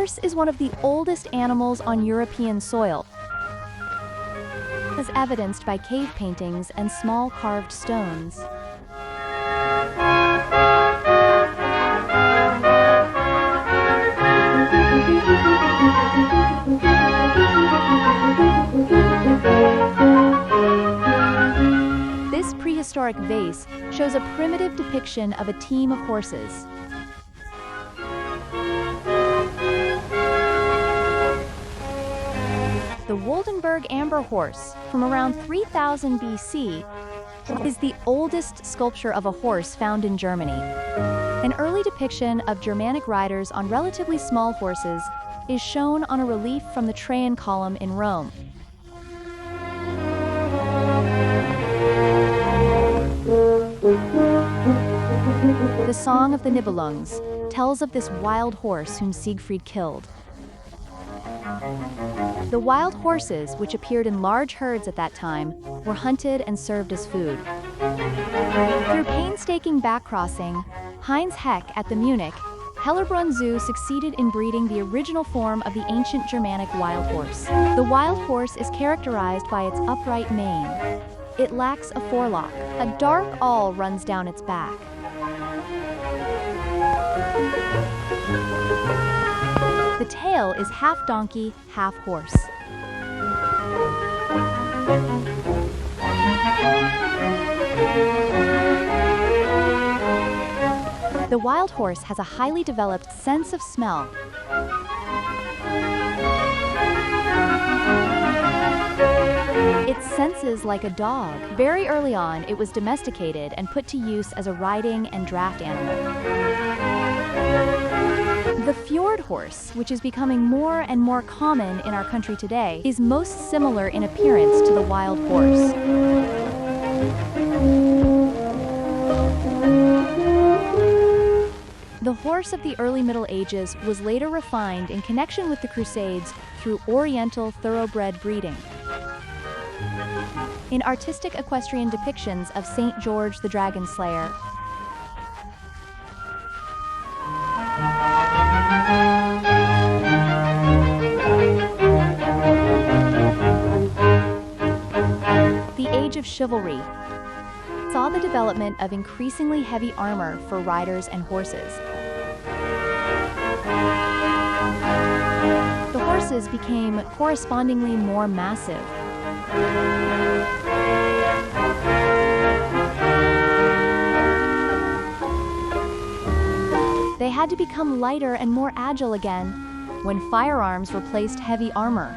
horse is one of the oldest animals on European soil, as evidenced by cave paintings and small carved stones. This prehistoric vase shows a primitive depiction of a team of horses. The Oldenburger amber horse, from around 3000 BC, is the oldest sculpture of a horse found in Germany. An early depiction of Germanic riders on relatively small horses is shown on a relief from the Trajan column in Rome. The Song of the Nibelungs tells of this wild horse whom Siegfried killed. The wild horses, which appeared in large herds at that time, were hunted and served as food. Through painstaking backcrossing, Heinz Heck at the Munich Hellerbrunn Zoo succeeded in breeding the original form of the ancient Germanic wild horse. The wild horse is characterized by its upright mane. It lacks a forelock. A dark awl runs down its back. The tail is half donkey, half horse. The wild horse has a highly developed sense of smell. It senses like a dog. Very early on, it was domesticated and put to use as a riding and draft animal. The fjord horse, which is becoming more and more common in our country today, is most similar in appearance to the wild horse. The horse of the early Middle Ages was later refined in connection with the Crusades through Oriental thoroughbred breeding. In artistic equestrian depictions of St. George the Dragon Slayer, the Age of Chivalry saw the development of increasingly heavy armor for riders and horses. The horses became correspondingly more massive. They had to become lighter and more agile again when firearms replaced heavy armor.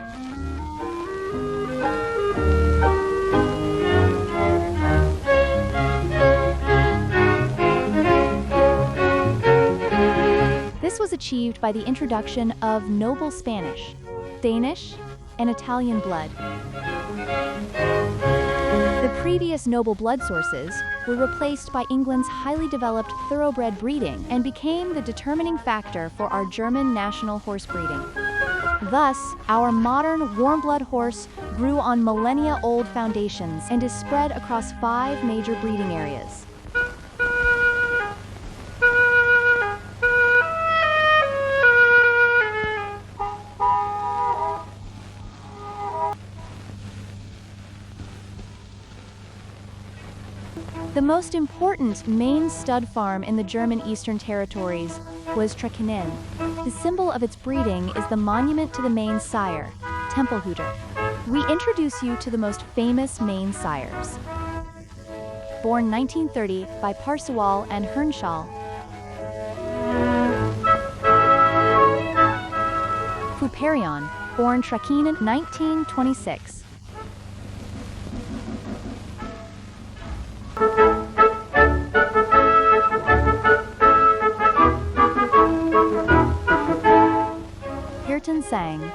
This was achieved by the introduction of noble Spanish, Danish, and Italian blood. The previous noble blood sources were replaced by England's highly developed thoroughbred breeding and became the determining factor for our German national horse breeding. Thus, our modern Warmblood horse grew on millennia-old foundations and is spread across 5 major breeding areas. The most important main stud farm in the German Eastern Territories was Trakehner. The symbol of its breeding is the monument to the Maine sire, Tempelhuter. We introduce you to the most famous Maine sires. Born 1930 by Parsual and Hernschall. Fuperion, born Trakehner 1926. Sang,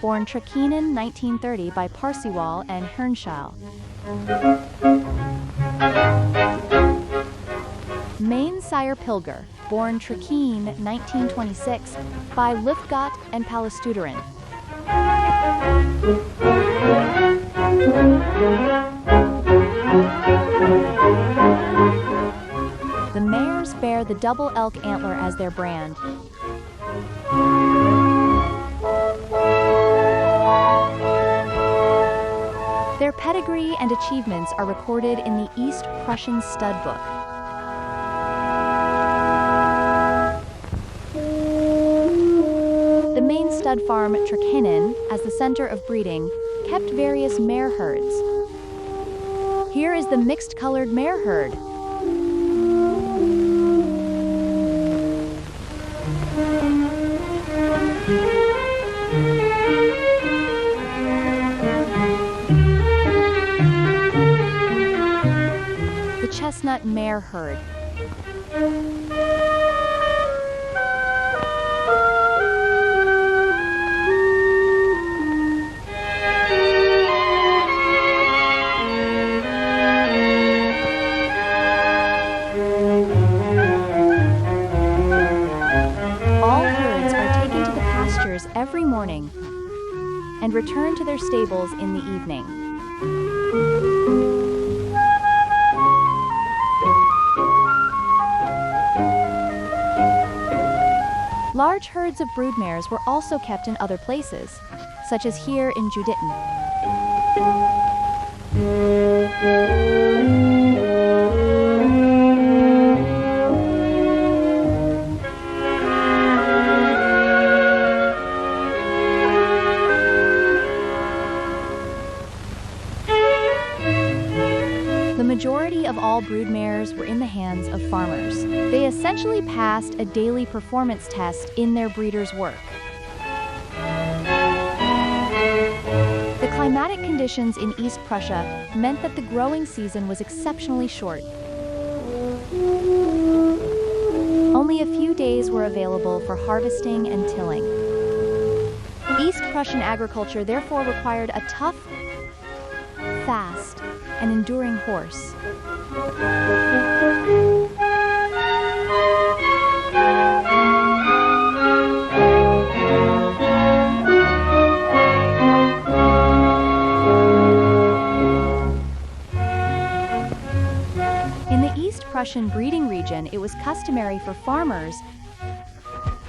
born Trakehner 1930 by Parsual and Hernschall. Maine sire Pilger, born Trakehner 1926 by Lüftgott and Palestuderin. The mares bear the double elk antler as their brand. Their pedigree and achievements are recorded in the East Prussian Stud Book. The main stud farm, Trakehner, as the center of breeding, kept various mare herds. Here is the mixed-colored mare herd. The chestnut mare herd. Every morning and return to their stables in the evening. Large herds of broodmares were also kept in other places, such as here in Juditten. The majority of all broodmares were in the hands of farmers. They essentially passed a daily performance test in their breeders' work. The climatic conditions in East Prussia meant that the growing season was exceptionally short. Only a few days were available for harvesting and tilling. East Prussian agriculture therefore required a tough, fast, and enduring horse. In the East Prussian breeding region, it was customary for farmers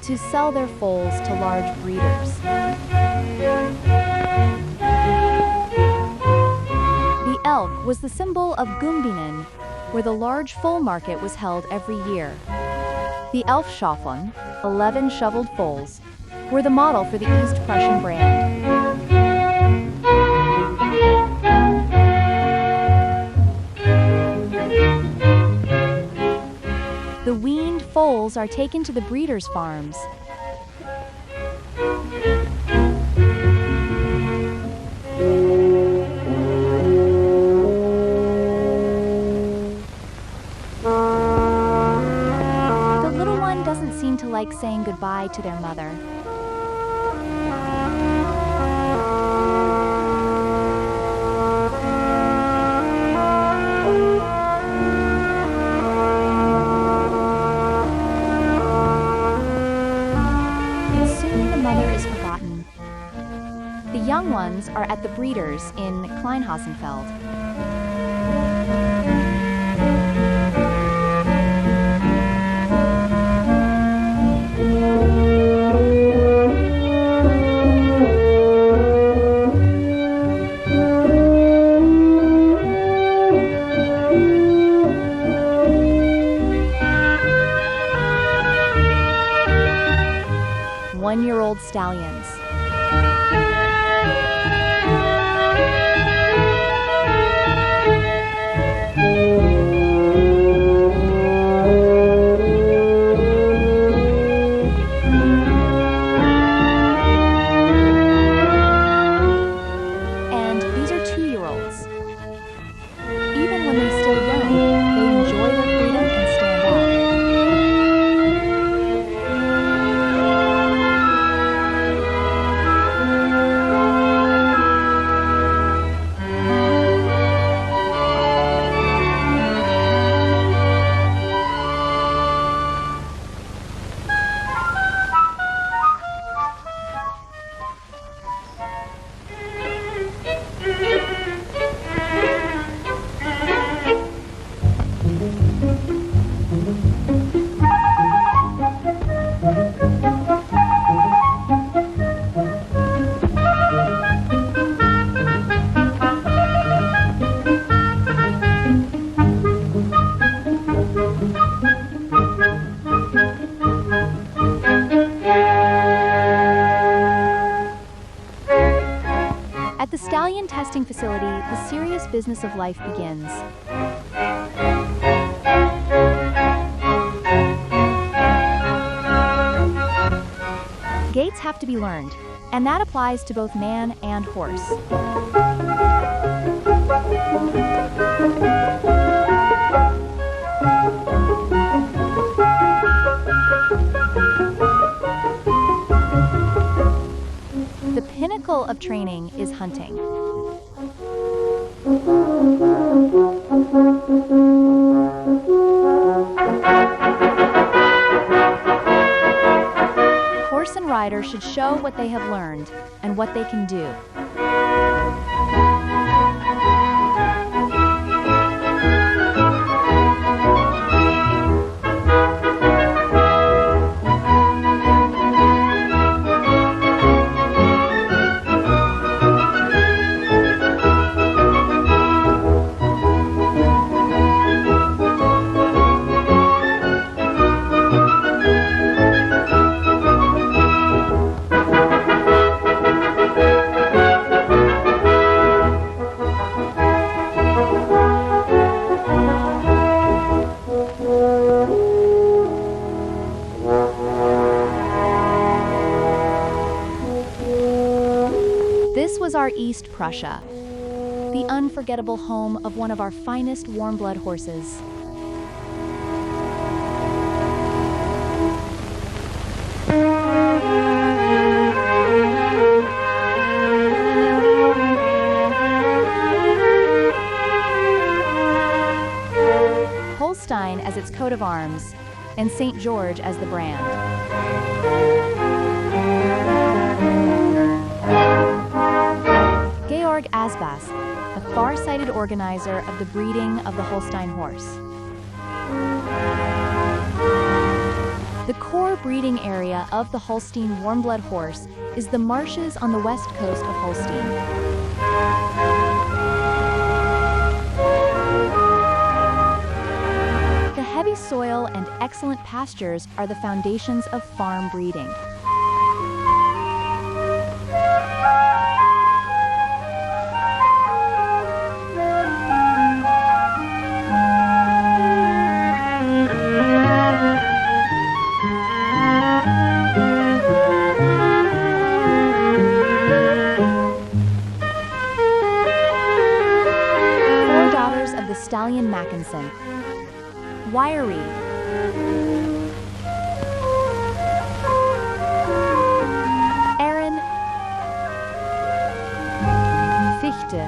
to sell their foals to large breeders. The elk was the symbol of Gumbinen, where the large foal market was held every year. The Elfschafen, 11 shoveled foals, were the model for the East Prussian brand. The weaned foals are taken to the breeders' farms. The little one doesn't seem to like saying goodbye to their mother. The young ones are at the breeders in Kleinhausenfeld. One-year-old stallions. And these are 2-year-olds. Even when they're still young, they enjoy their freedom and stand out. stallion testing facility, the serious business of life begins. Gaits have to be learned, and that applies to both man and horse. The pinnacle of training is hunting. Horse and rider should show what they have learned and what they can do. This was our East Prussia, the unforgettable home of one of our finest warm-blood horses. Holstein as its coat of arms, and St. George as the brand. Asbas, a far-sighted organizer of the breeding of the Holstein horse. The core breeding area of the Holstein warmblood horse is the marshes on the west coast of Holstein. The heavy soil and excellent pastures are the foundations of farm breeding. Stallion Mackinson. Wiry. Aaron. Fichte.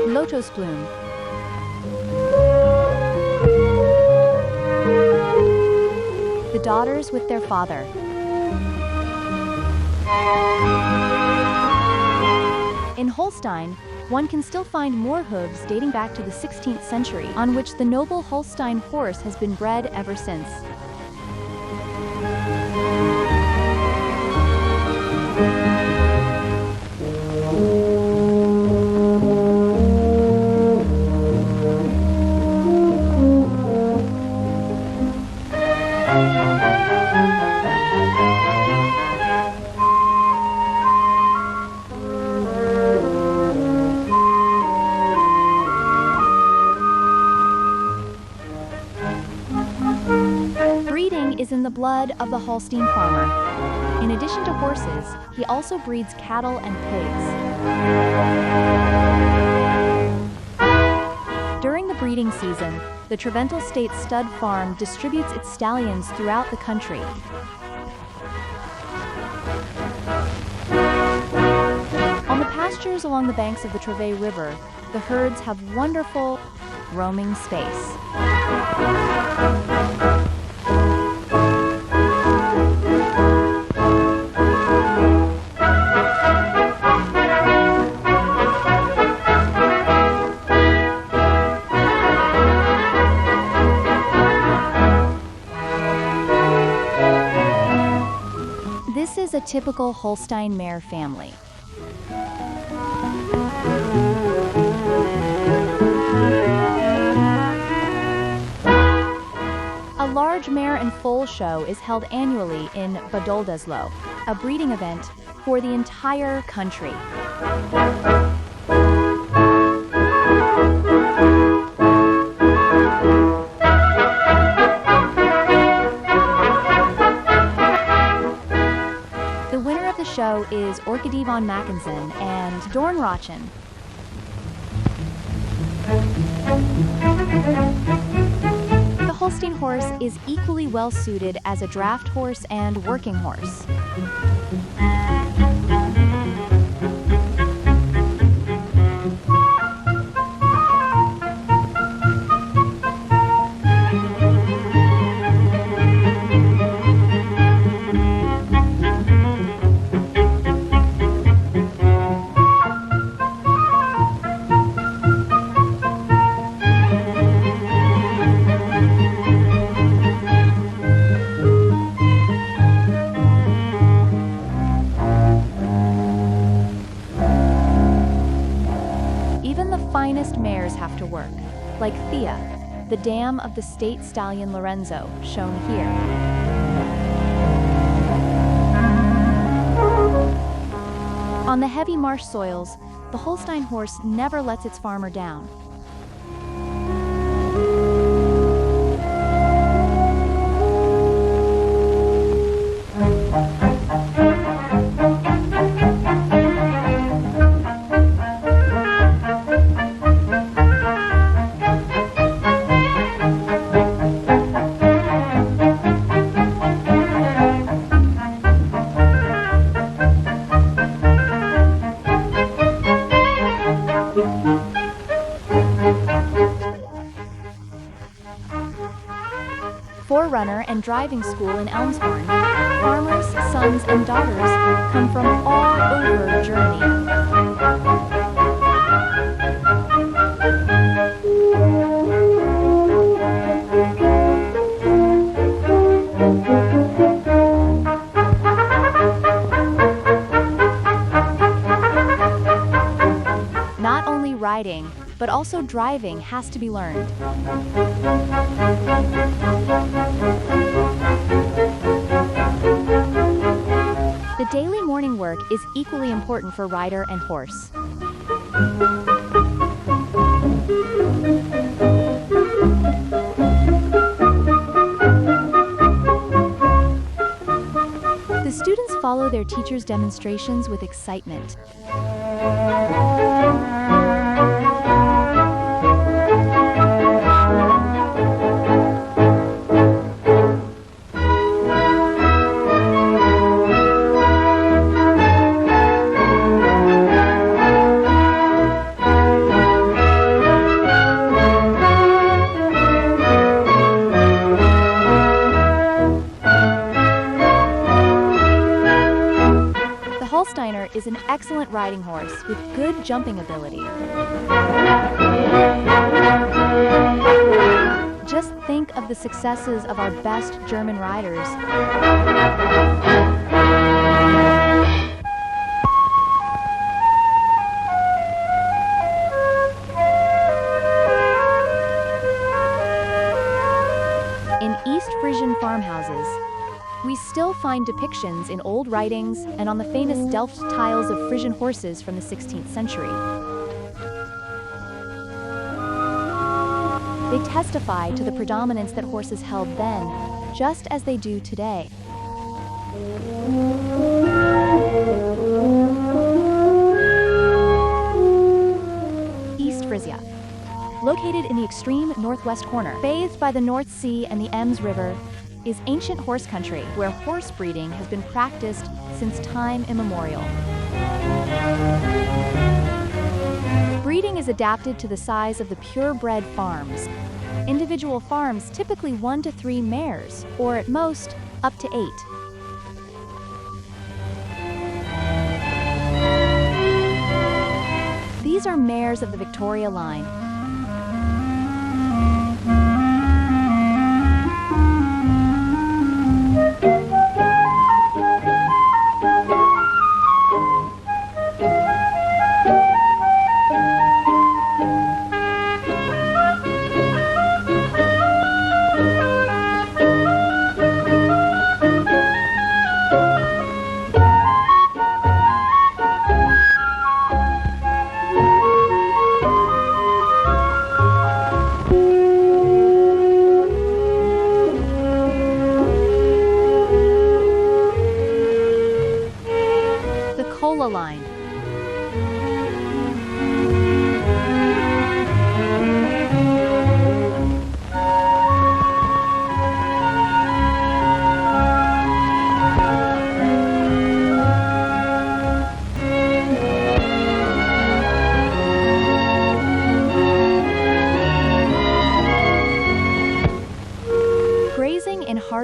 Lotus Bloom. The daughters with their father. In Holstein, one can still find more hooves dating back to the 16th century, on which the noble Holstein horse has been bred ever since. Is in the blood of the Holstein farmer. In addition to horses, he also breeds cattle and pigs. During the breeding season, the Trevental State Stud Farm distributes its stallions throughout the country. On the pastures along the banks of the Trave River, the herds have wonderful roaming space. This is a typical Holstein mare family. A large large mare and foal show is held annually in Badoldeslo, a breeding event for the entire country. The winner of the show is Orchidee von Mackensen and Doornrochen. The Holstein horse is equally well suited as a draft horse and working horse. Finest mares have to work, like Thea, the dam of the state stallion Lorenzo, shown here. On the heavy marsh soils, the Holstein horse never lets its farmer down. Forerunner and driving school in Elmshorn, farmers, sons, and daughters come from all over Germany. Not only riding, but also driving has to be learned. The daily morning work is equally important for rider and horse. The students follow their teachers' demonstrations with excitement. Holsteiner is an excellent riding horse with good jumping ability. Just think of the successes of our best German riders. In East Frisian farmhouses, we still find depictions in old writings and on the famous Delft tiles of Frisian horses from the 16th century. They testify to the predominance that horses held then, just as they do today. East Frisia. Located in the extreme northwest corner, bathed by the North Sea and the Ems River, is ancient horse country where horse breeding has been practiced since time immemorial. Breeding is adapted to the size of the purebred farms. Individual farms typically 1 to 3 mares, or at most, up to 8. These are mares of the Victoria line.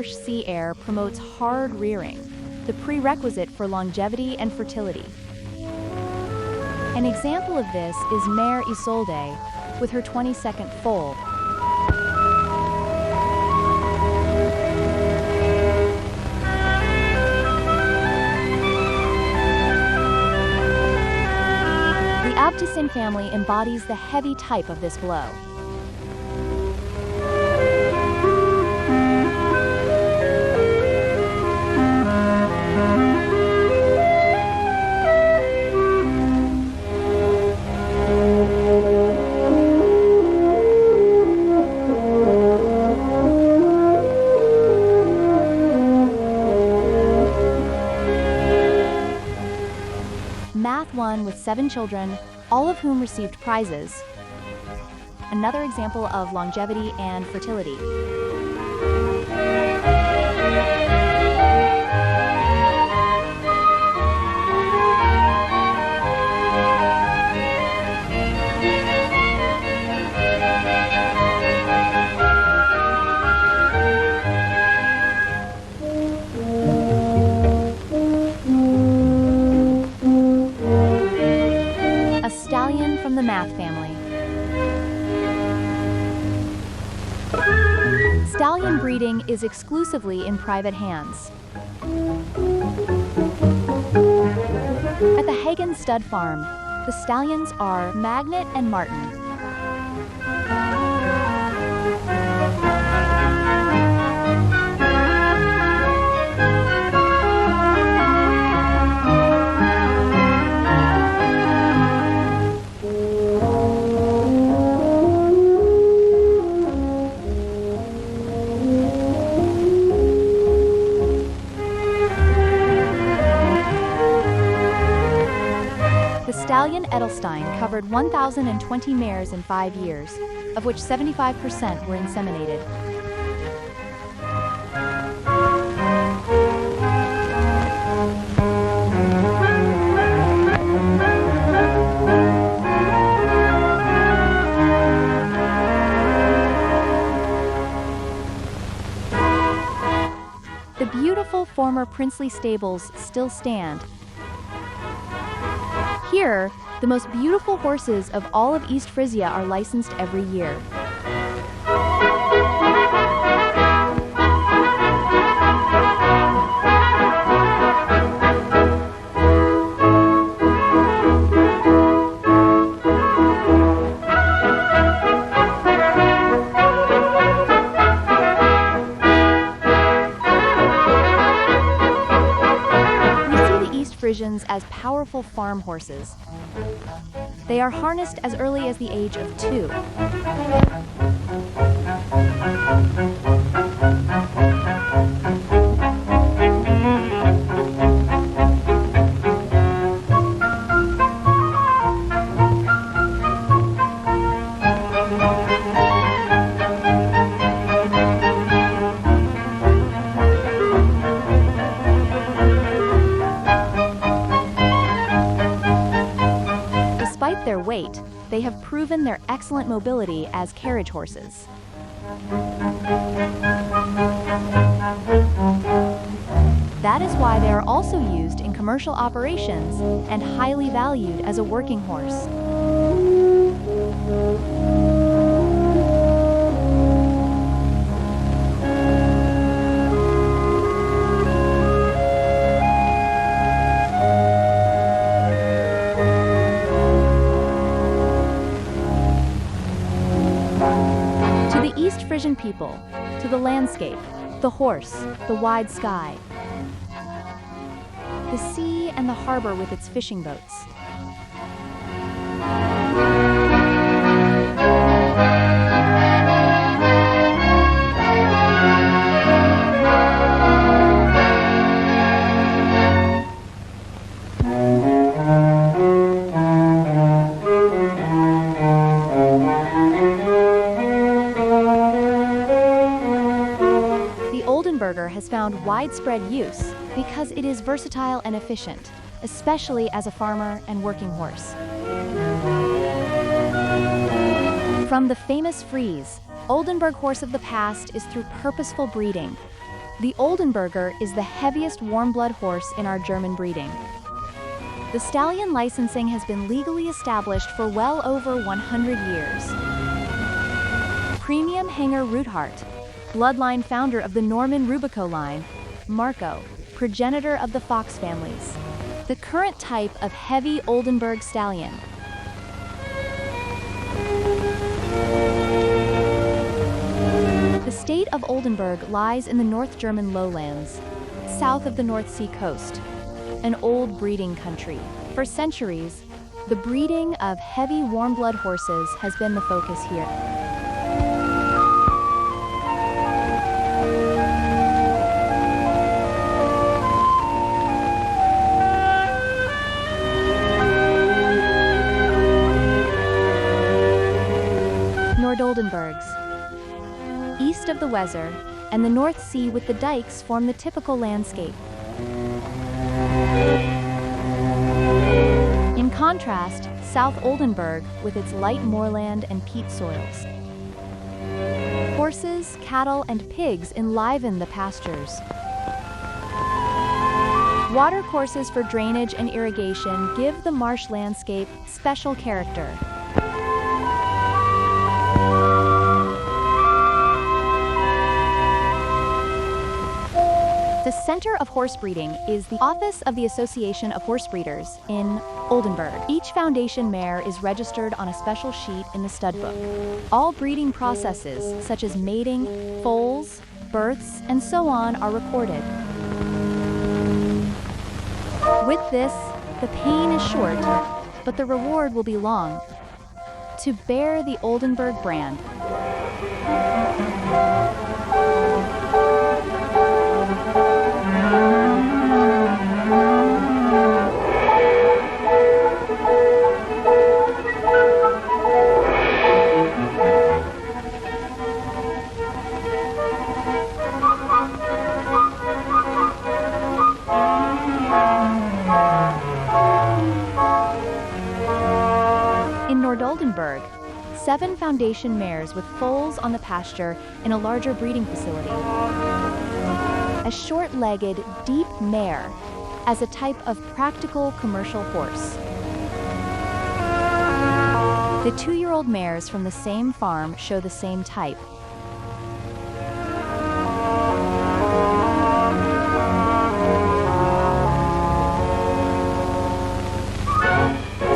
harsh sea air promotes hard rearing, the prerequisite for longevity and fertility. An example of this is Mare Isolde with her 22nd foal. The Abtissin family embodies the heavy type of this blow. Math won with 7 children, all of whom received prizes. Another example of longevity and fertility. From the Math family. Stallion breeding is exclusively in private hands. At the Hagen Stud Farm, the stallions are Magnet and Martin. Stallion Edelstein covered 1,020 mares in 5 years, of which 75% were inseminated. The beautiful former princely stables still stand. Here, the most beautiful horses of all of East Frisia are licensed every year. Frisians as powerful farm horses. They are harnessed as early as the age of 2. Despite their weight, they have proven their excellent mobility as carriage horses. That is why they are also used in commercial operations and highly valued as a working horse. East Frisian people, to the landscape, the horse, the wide sky, the sea and the harbor with its fishing boats. Oldenburger has found widespread use because it is versatile and efficient, especially as a farmer and working horse. From the famous Frise, Oldenburg horse of the past is through purposeful breeding. The Oldenburger is the heaviest warm-blood horse in our German breeding. The stallion licensing has been legally established for well over 100 years. Premium Hanger Roothart, bloodline founder of the Norman Rubico line, Marco, progenitor of the Fox families. The current type of heavy Oldenburg stallion. The state of Oldenburg lies in the North German lowlands, south of the North Sea coast, an old breeding country. For centuries, the breeding of heavy warm-blood horses has been the focus here. Oldenburgs. East of the Weser and the North Sea with the dikes form the typical landscape. In contrast, South Oldenburg with its light moorland and peat soils. Horses, cattle, and pigs enliven the pastures. Water courses for drainage and irrigation give the marsh landscape special character. The center of horse breeding is the office of the Association of Horse Breeders in Oldenburg. Each foundation mare is registered on a special sheet in the stud book. All breeding processes, such as mating, foals, births, and so on, are recorded. With this, the pain is short, but the reward will be long. To bear the Oldenburg brand. Oldenburg, 7 foundation mares with foals on the pasture in a larger breeding facility. A short-legged, deep mare as a type of practical commercial horse. The 2-year-old mares from the same farm show the same type.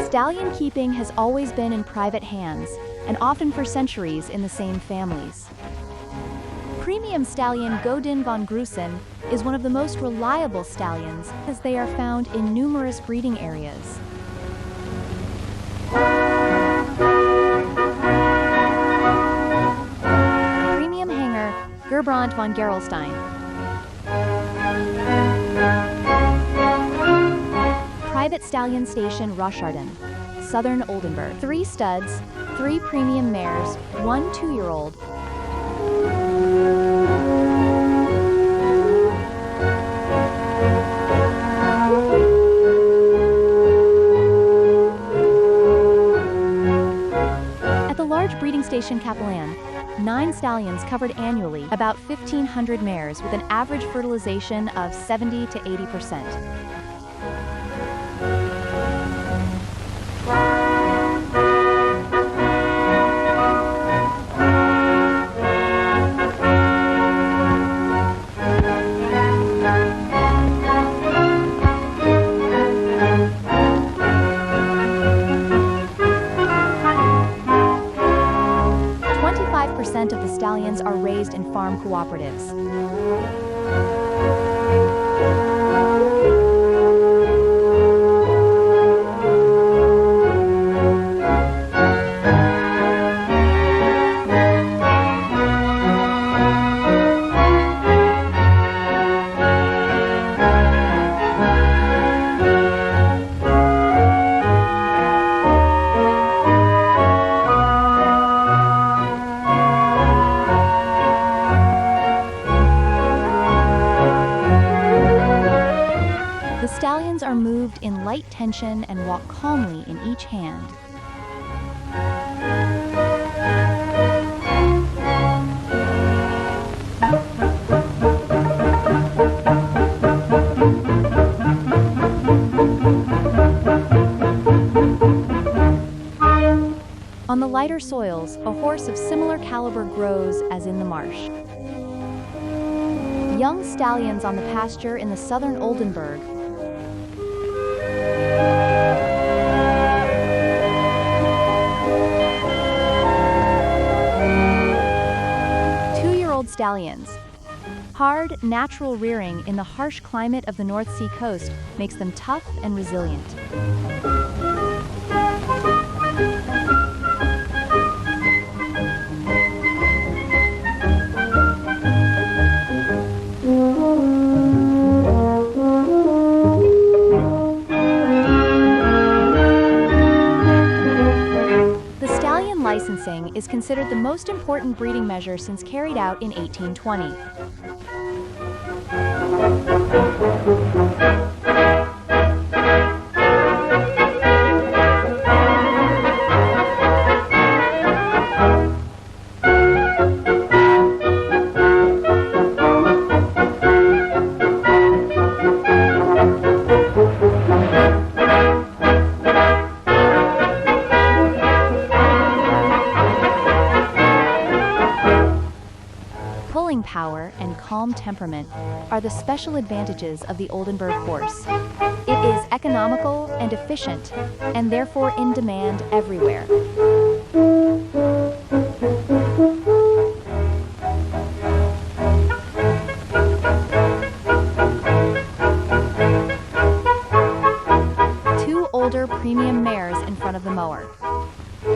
Stallion keeping has always been in private hands, and often for centuries in the same families. Premium stallion Godin von Grusen is one of the most reliable stallions as they are found in numerous breeding areas. Premium hanger Gerbrand von Gerolstein. Private stallion station Roscharden, Southern Oldenburg. 3 studs, 3 premium mares, 1 2-year-old. At the large breeding station Kaplan, 9 stallions covered annually, about 1,500 mares with an average fertilization of 70 to 80%. Of the stallions are raised in farm cooperatives. Stallions are moved in light tension and walk calmly in each hand. On the lighter soils, a horse of similar caliber grows as in the marsh. Young stallions on the pasture in the southern Oldenburg. Two-year-old stallions. Hard, natural rearing in the harsh climate of the North Sea coast makes them tough and resilient. Licensing is considered the most important breeding measure since carried out in 1820. Power and calm temperament are the special advantages of the Oldenburg horse. It is economical and efficient, and therefore in demand everywhere. Two older premium mares in front of the mower.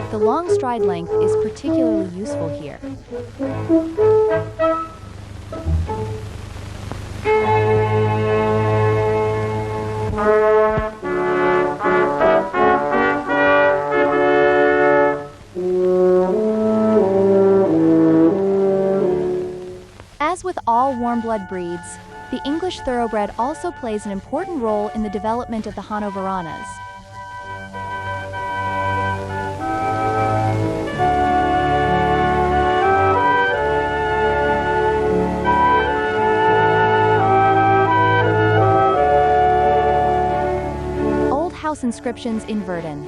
The long stride length is particularly useful here. As with all warmblood breeds, the English thoroughbred also plays an important role in the development of the Hanoverianas. Inscriptions in Verden.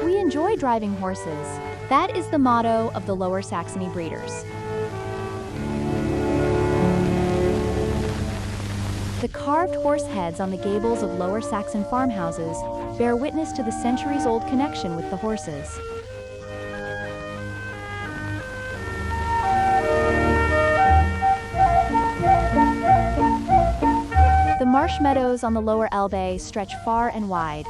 We enjoy driving horses. That is the motto of the Lower Saxony breeders. The carved horse heads on the gables of Lower Saxon farmhouses bear witness to the centuries-old connection with the horses. The marsh meadows on the lower Elbe stretch far and wide.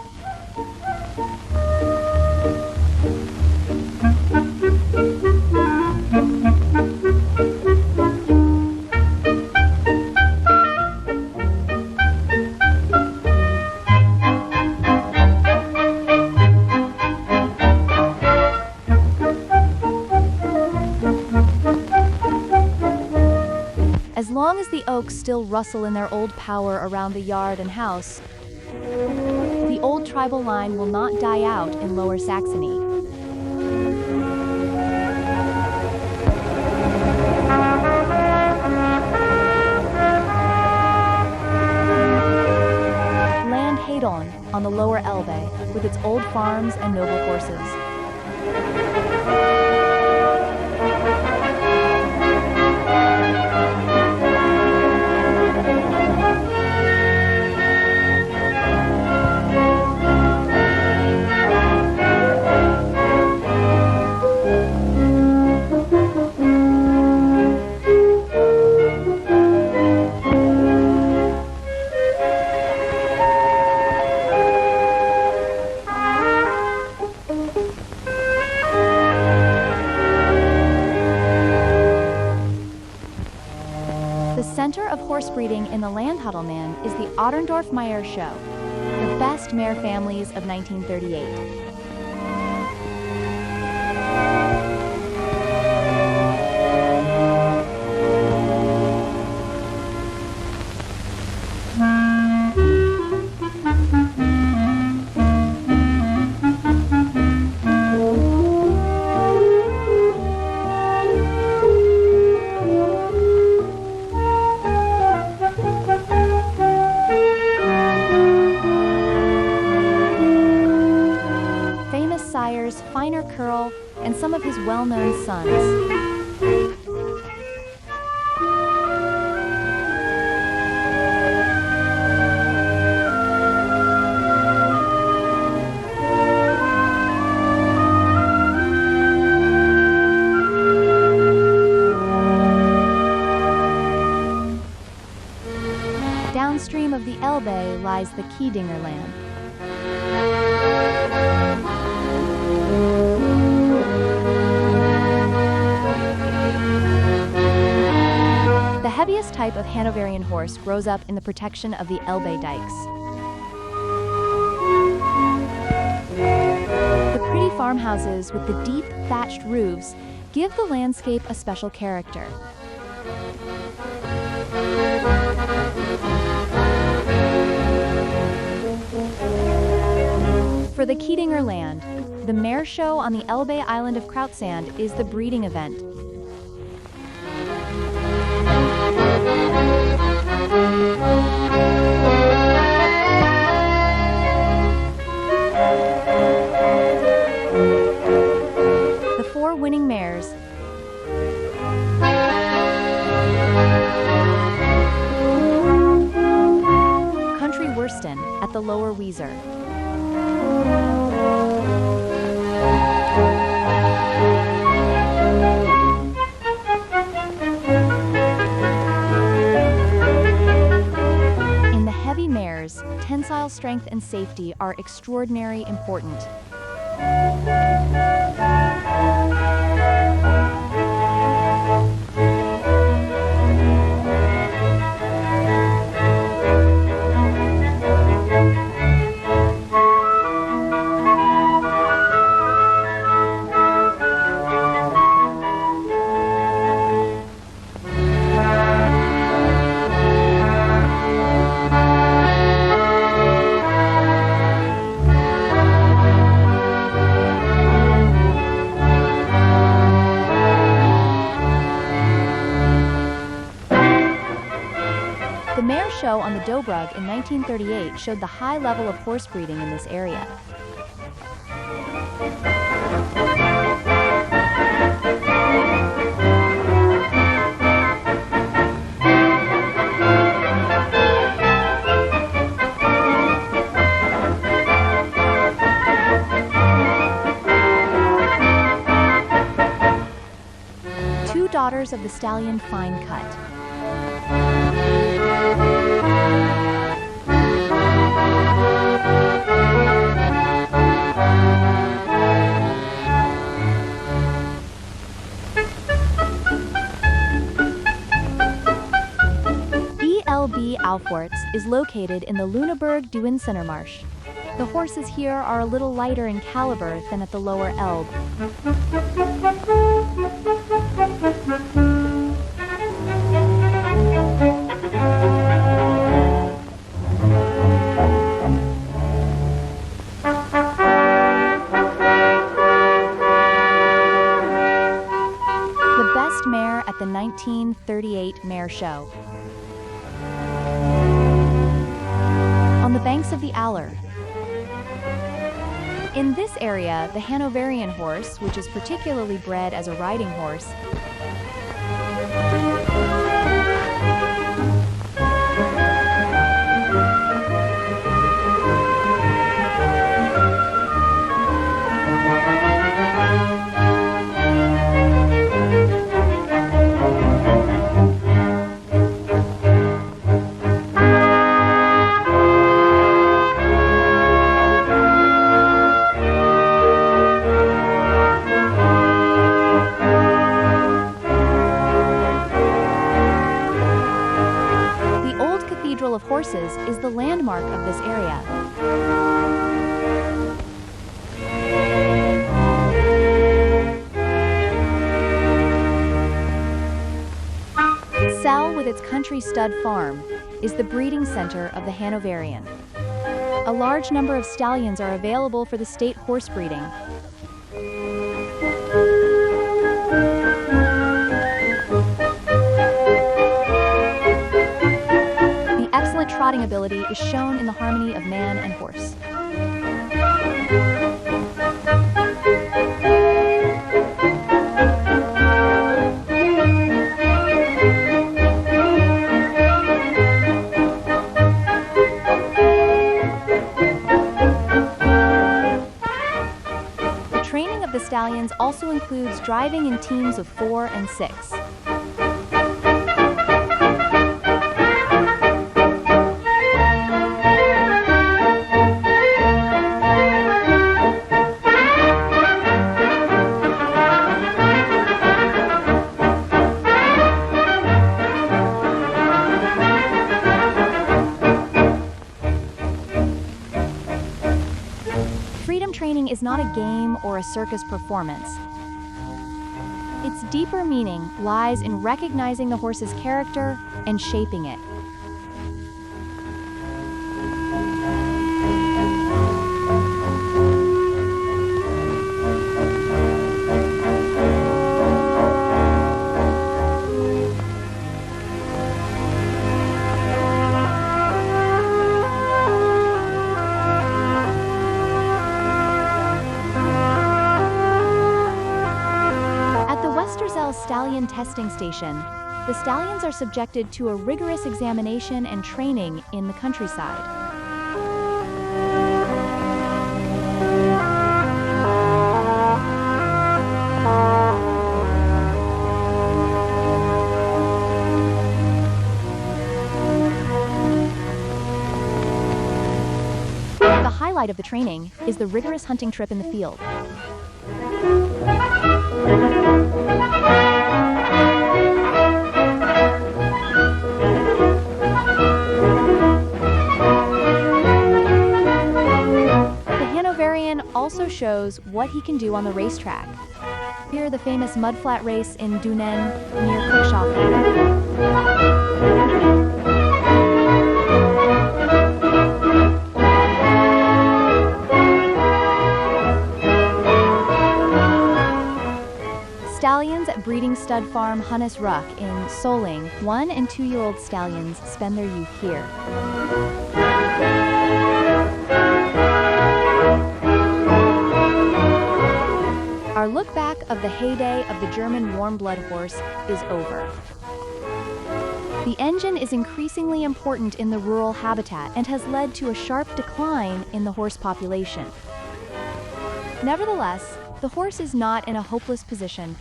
As long as the oaks still rustle in their old power around the yard and house, the old tribal line will not die out in Lower Saxony. Land Hedon on the lower Elbe, with its old farms and noble horses. Horse breeding in the Landhuttelman is the Otterndorf Mare Show, the best mare families of 1938. Holsteiner Curl, and some of his well-known sons. Downstream of the Elbe lies the Kiedinger land. The heaviest type of Hanoverian horse grows up in the protection of the Elbe dikes. The pretty farmhouses with the deep thatched roofs give the landscape a special character. For the Kiedinger land, the mare show on the Elbe island of Krautsand is the breeding event. The 4 winning mares, Country Wursten at the Lower Weser. In the heavy mares, tensile strength and safety are extraordinarily important. The mare show on the Dobrug in 1938 showed the high level of horse breeding in this area. Two daughters of the stallion Fine Cut. ELB Aufwärts is located in the Lüneburg Duinsenermarsch. The horses here are a little lighter in caliber than at the lower Elbe. The best mare at the 1938 Mare Show. On the banks of the Aller. In this area, the Hanoverian horse, which is particularly bred as a riding horse, of horses is the landmark of this area. Celle, with its country stud farm, is the breeding center of the Hanoverian. A large number of stallions are available for the state horse breeding. Trotting ability is shown in the harmony of man and horse. the stallions also includes driving in teams of 4 and 6. Freedom training is not a game or a circus performance. Its deeper meaning lies in recognizing the horse's character and shaping it. Stallion testing station, the stallions are subjected to a rigorous examination and training in the countryside. The highlight of the training is the rigorous hunting trip in the field. Hanoverian also shows what he can do on the racetrack. Here, the famous mudflat race in Dunen near Cuxhaven. Stallions at breeding stud farm Hunnes Ruck in Soling, 1- and 2-year-old stallions spend their youth here. Our look back of the heyday of the German Warmblood horse is over. The engine is increasingly important in the rural habitat and has led to a sharp decline in the horse population. Nevertheless, the horse is not in a hopeless position.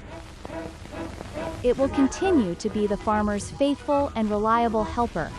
It will continue to be the farmer's faithful and reliable helper,